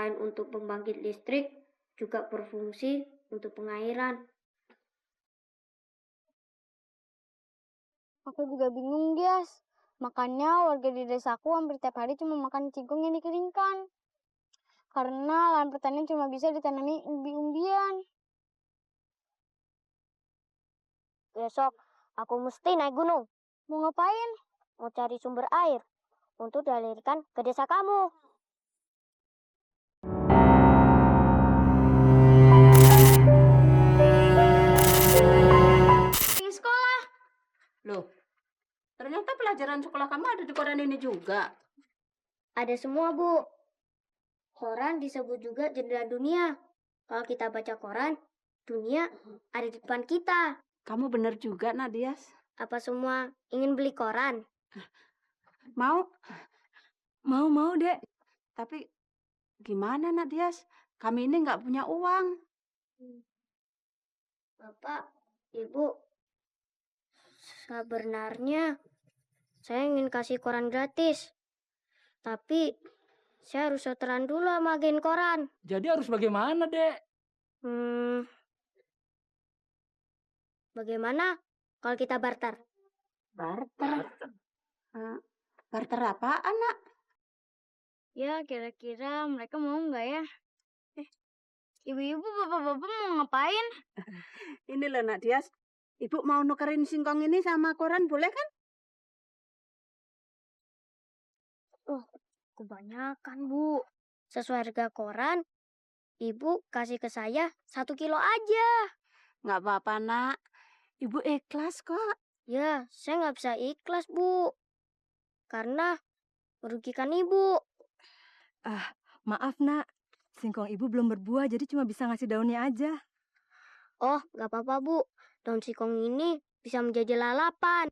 Selain untuk pembangkit listrik, juga berfungsi untuk pengairan. Aku juga bingung, Dias. Makanya warga di desaku hampir tiap hari cuma makan singkong yang dikeringkan. Karena lahan pertanian cuma bisa ditanami umbi-umbian. Besok aku mesti naik gunung. Mau ngapain? Mau cari sumber air untuk dialirkan ke desa kamu. Di sekolah. Loh, ternyata pelajaran sekolah kamu ada di koran ini juga. Ada semua, Bu. Koran disebut juga jendela dunia. Kalau kita baca koran, dunia ada di depan kita. Kamu bener juga, Nadias. Apa semua ingin beli koran? Mau? Mau, Dek. Tapi gimana, Nadias? Kami ini nggak punya uang. Bapak, Ibu, sebenarnya saya ingin kasih koran gratis. Tapi saya harus setoran dulu sama agen koran. Jadi harus bagaimana, Dek? Bagaimana kalau kita barter? Barter? Barter apaan, Nak? Ya, kira-kira mereka mau nggak ya? Ibu-ibu, bapak-bapak mau ngapain? Ini loh, Nadias. Ibu mau nukerin singkong ini sama koran, boleh kan? Kebanyakan, Bu. Sesuai harga koran, Ibu kasih ke saya 1 kilo aja. Nggak apa-apa, Nak. Ibu ikhlas kok. Ya, saya nggak bisa ikhlas, Bu. Karena merugikan Ibu. Maaf, Nak. Singkong Ibu belum berbuah, jadi cuma bisa ngasih daunnya aja. Oh, nggak apa-apa, Bu. Daun singkong ini bisa menjadi lalapan.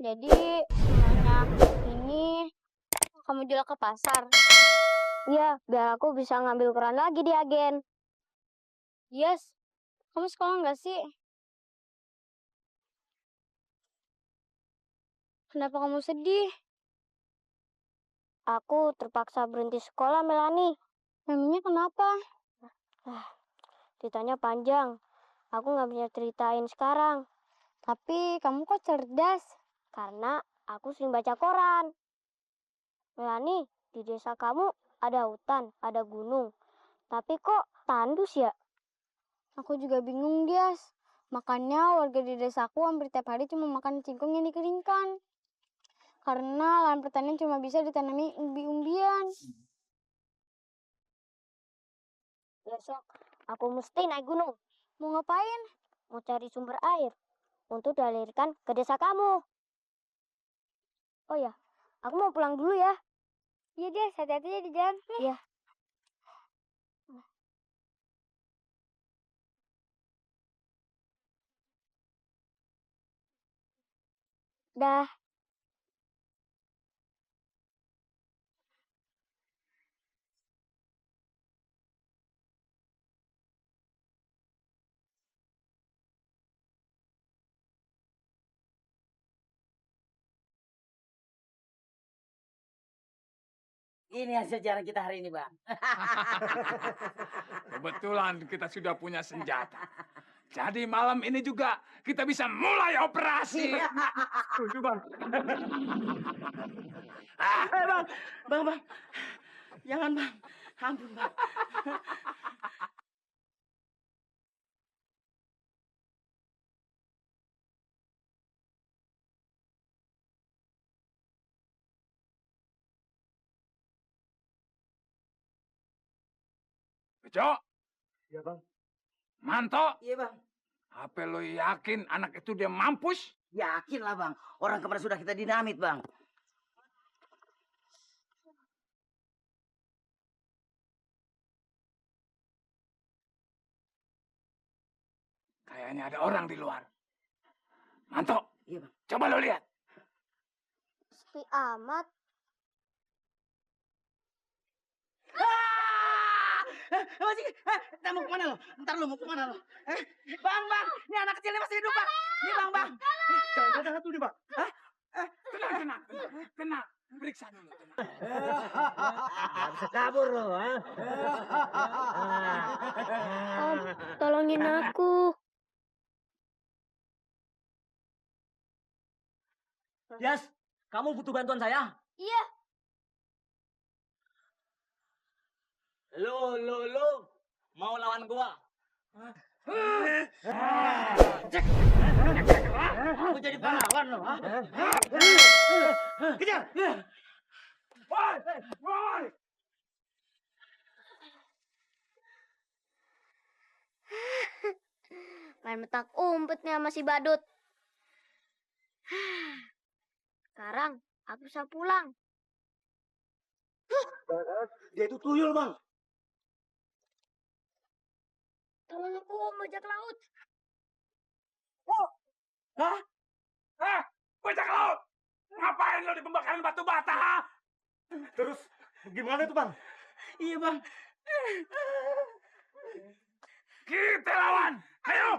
Jadi, semuanya ini kamu jual ke pasar. Iya, biar aku bisa ngambil koran lagi di agen. Yes, kamu sekolah nggak sih? Kenapa kamu sedih? Aku terpaksa berhenti sekolah, Melani. Memangnya kenapa? Ditanya panjang. Aku nggak bisa ceritain sekarang. Tapi kamu kok cerdas? Karena aku sering baca koran. Melani, di desa kamu ada hutan, ada gunung. Tapi kok tandus ya? Aku juga bingung, Dias. Makanya warga di desaku hampir tiap hari cuma makan singkong yang dikeringkan. Karena lahan pertanian cuma bisa ditanami umbi-umbian. Besok aku mesti naik gunung. Mau ngapain? Mau cari sumber air untuk dialirkan ke desa kamu. Oh ya, aku mau pulang dulu ya. Iya deh, hati-hati ya di jalan. Iya. Dah. Ini hasil jalan kita hari ini, Bang. Kebetulan kita sudah punya senjata. Jadi malam ini juga kita bisa mulai operasi. Setuju, Bang. Bang. Jangan, Bang. Ampun, Bang. Bejo, Iya, Bang. Manto, Iya, Bang. apa lo yakin anak itu dia mampus? Yakin lah, Bang. Orang kemarin sudah kita dinamit, Bang. Kayaknya ada orang di luar. Manto, Iya, Bang. coba lo lihat. Sepi amat. Masih, mau kemana lo? Ntar lo mau kemana lo? Bang, ini anak kecilnya masih hidup, Bang. Nih bang, bang. Jangan hantu nih, Bang. Hah? Tenang. Periksa dulu. Nggak bisa kabur lo, ha? Om, tolongin aku. Yas, kamu butuh bantuan saya? Iya. Lo. Mau lawan gua? Aku jadi pahlawan lo, ha? Kejar! Woi! Main petak umpet nih sama si badut. Sekarang aku bisa pulang. Dia itu tuyul, bang. Tolong aku, Om bajak laut. Hah? Bajak laut! Ngapain lo di pembakaran batu bata? Terus gimana tuh, Bang? Iya, bang. Kita lawan! Ayo!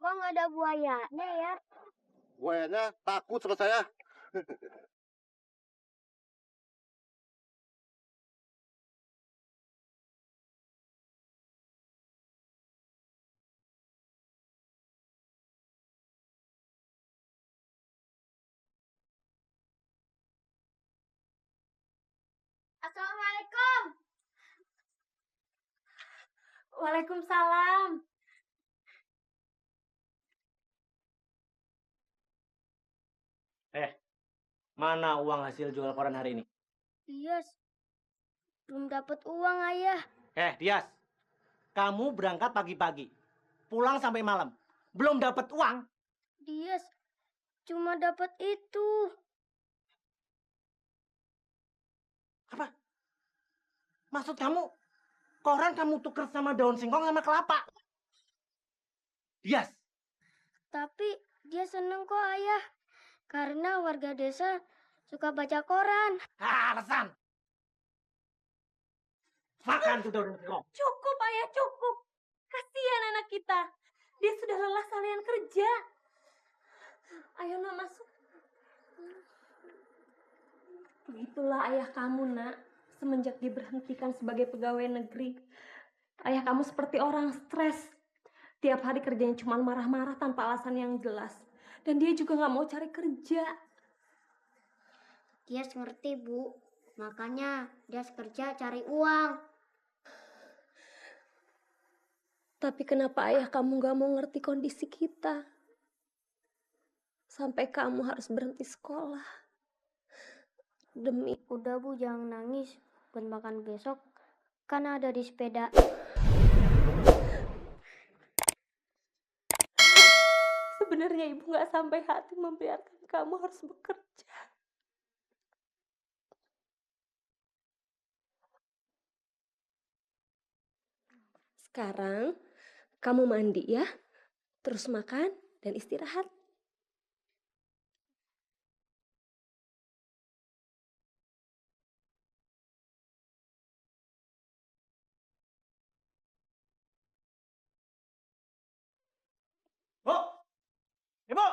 Kok nggak ada buayanya ya? Buayanya takut sama saya. Assalamualaikum. Waalaikumsalam. Mana uang hasil jual koran hari ini? Dias, belum dapat uang ayah. Dias, kamu berangkat pagi-pagi, pulang sampai malam, belum dapat uang? Dias, cuma dapat itu. Apa? Maksud kamu, koran kamu tuker sama daun singkong sama kelapa? Dias, Tapi dia seneng kok ayah. Karena warga desa suka baca koran. alasan. Makan tuh daun singkong. Cukup, Ayah, cukup. Kasihan anak kita. Dia sudah lelah seharian kerja. Ayo, nak, masuk. Begitulah ayah kamu, nak. Semenjak diberhentikan sebagai pegawai negeri. Ayah kamu seperti orang stres. Tiap hari kerjanya cuma marah-marah tanpa alasan yang jelas. Dan dia juga nggak mau cari kerja. Dia ngerti, Bu. Makanya dia kerja cari uang. Tapi kenapa ayah kamu nggak mau ngerti kondisi kita? Sampai kamu harus berhenti sekolah. Demi Udah, Bu, jangan nangis. Buat makan besok kan ada di sepeda. sebenarnya ibu nggak sampai hati membiarkan kamu harus bekerja. Sekarang kamu mandi ya, terus makan dan istirahat. Bu, Ibu.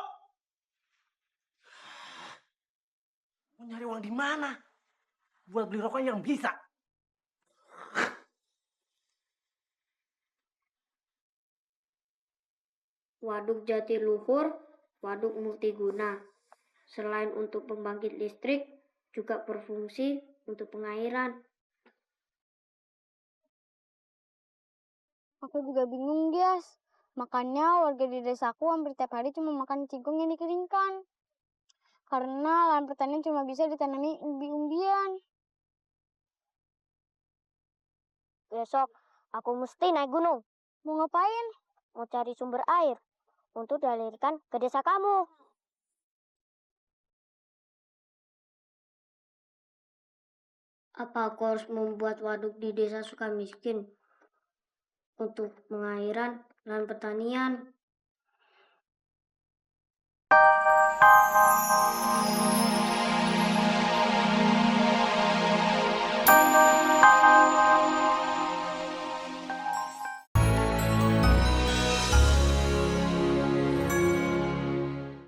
Mau nyari uang di mana? Buat beli rokok yang bisa. Waduk Jatiluhur, waduk multiguna. Selain untuk pembangkit listrik, juga berfungsi untuk pengairan. Aku juga bingung, Dias. Makanya warga di desaku hampir tiap hari cuma makan singkong yang dikeringkan. Karena lahan pertanian cuma bisa ditanami umbi-umbian. Besok aku mesti naik gunung. Mau ngapain? Mau cari sumber air untuk dialirkan ke desa kamu. Apa aku harus membuat waduk di desa Sukamiskin untuk pengairan lahan pertanian?